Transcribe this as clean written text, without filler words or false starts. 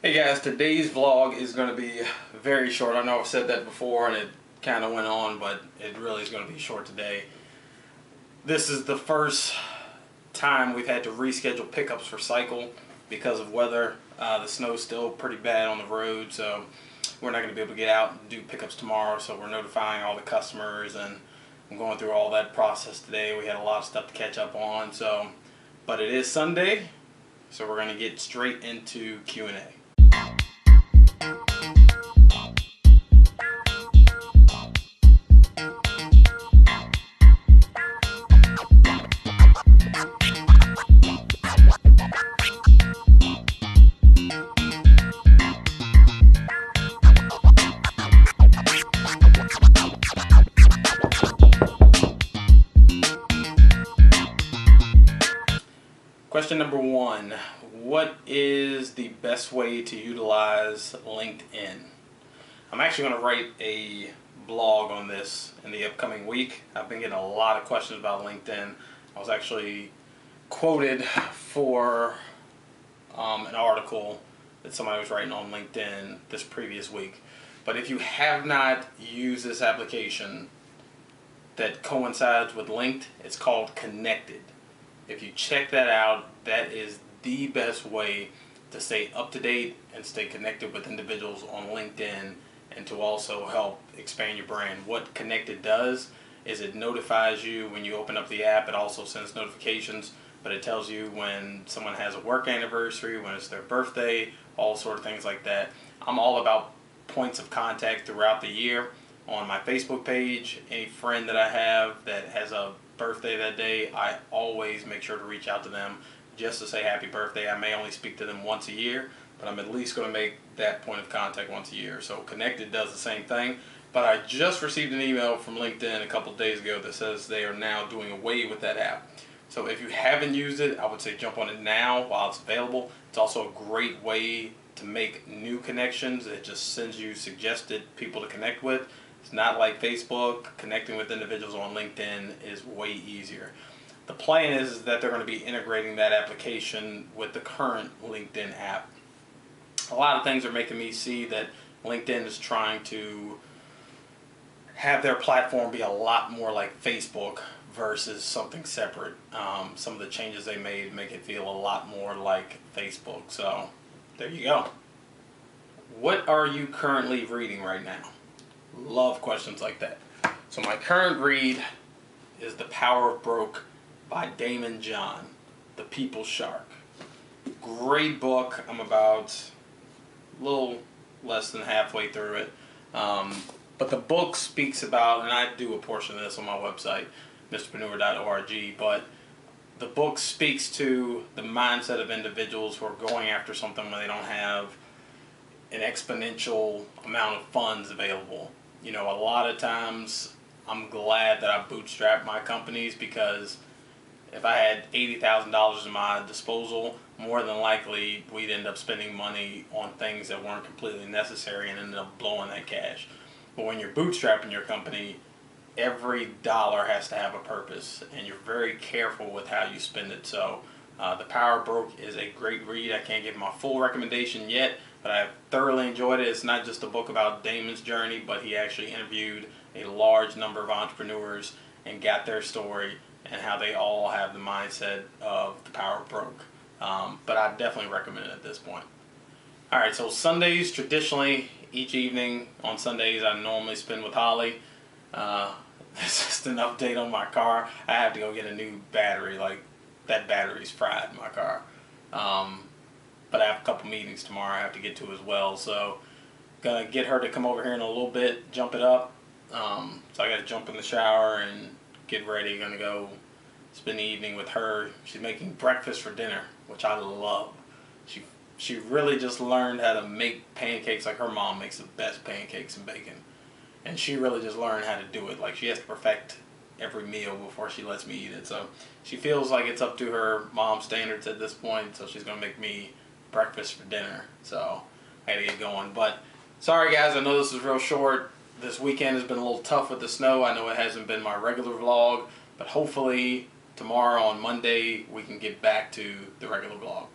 Hey guys, today's vlog is going to be very short. I know I've said that before and it kind of went on, but it really is going to be short today. This is the first time we've had to reschedule pickups for Cycle because of weather. The snow's still pretty bad on the road, so we're not going to be able to get out and do pickups tomorrow, so we're notifying all the customers and I'm going through all that process today. We had a lot of stuff to catch up on, but it is Sunday, so we're going to get straight into Q&A. Question number one, what is the best way to utilize LinkedIn? I'm actually going to write a blog on this in the upcoming week. I've been getting a lot of questions about LinkedIn. I was actually quoted for an article that somebody was writing on LinkedIn this previous week. But if you have not used this application that coincides with Linked, it's called Connected. If you check that out, that is the best way to stay up to date and stay connected with individuals on LinkedIn and to also help expand your brand. What Connected does is it notifies you when you open up the app. It also sends notifications, but it tells you when someone has a work anniversary, when it's their birthday, all sort of things like that. I'm all about points of contact throughout the year. On my Facebook page, any friend that I have that has a birthday that day, I always make sure to reach out to them just to say happy birthday. I may only speak to them once a year, but I'm at least going to make that point of contact once a year. So Connected does the same thing, but I just received an email from LinkedIn a couple days ago that says they are now doing away with that app. So if you haven't used it, I would say jump on it now while it's available. It's also a great way to make new connections. It just sends you suggested people to connect with. It's not like Facebook. Connecting with individuals on LinkedIn is way easier. The plan is that they're going to be integrating that application with the current LinkedIn app. A lot of things are making me see that LinkedIn is trying to have their platform be a lot more like Facebook versus something separate. Some of the changes they made make it feel a lot more like Facebook. So there you go. What are you currently reading right now? Love questions like that. So my current read is The Power of Broke by Daymond John, the People's Shark. Great book. I'm about a little less than halfway through it. But the book speaks about, and I do a portion of this on my website, mrpreneur.org, but the book speaks to the mindset of individuals who are going after something where they don't have an exponential amount of funds available. You know, a lot of times I'm glad that I bootstrapped my companies because if I had $80,000 in my disposal, more than likely we'd end up spending money on things that weren't completely necessary and ended up blowing that cash. But when you're bootstrapping your company, every dollar has to have a purpose and you're very careful with how you spend it. So The Power of Broke is a great read. I can't give my full recommendation yet, but I've thoroughly enjoyed it. It's not just a book about Daymond's journey, but he actually interviewed a large number of entrepreneurs and got their story and how they all have the mindset of The Power of Broke. But I definitely recommend it at this point. Alright, so Sundays, traditionally, each evening on Sundays, I normally spend with Holly. This is just an update on my car. I have to go get a new battery. Like, that battery's fried in my car. But I have a couple meetings tomorrow I have to get to as well. So, gonna get her to come over here in a little bit, jump it up. So I gotta jump in the shower and get ready. Gonna go spend the evening with her. She's making breakfast for dinner, which I love. She really just learned how to make pancakes. Like, her mom makes the best pancakes and bacon. And she really just learned how to do it. Like, she has to perfect every meal before she lets me eat it. So she feels like it's up to her mom's standards at this point. So she's gonna make me breakfast for dinner. So I gotta get going. But sorry guys, I know this is real short. This weekend has been a little tough with the snow. I know it hasn't been my regular vlog, but hopefully tomorrow on Monday we can get back to the regular vlog.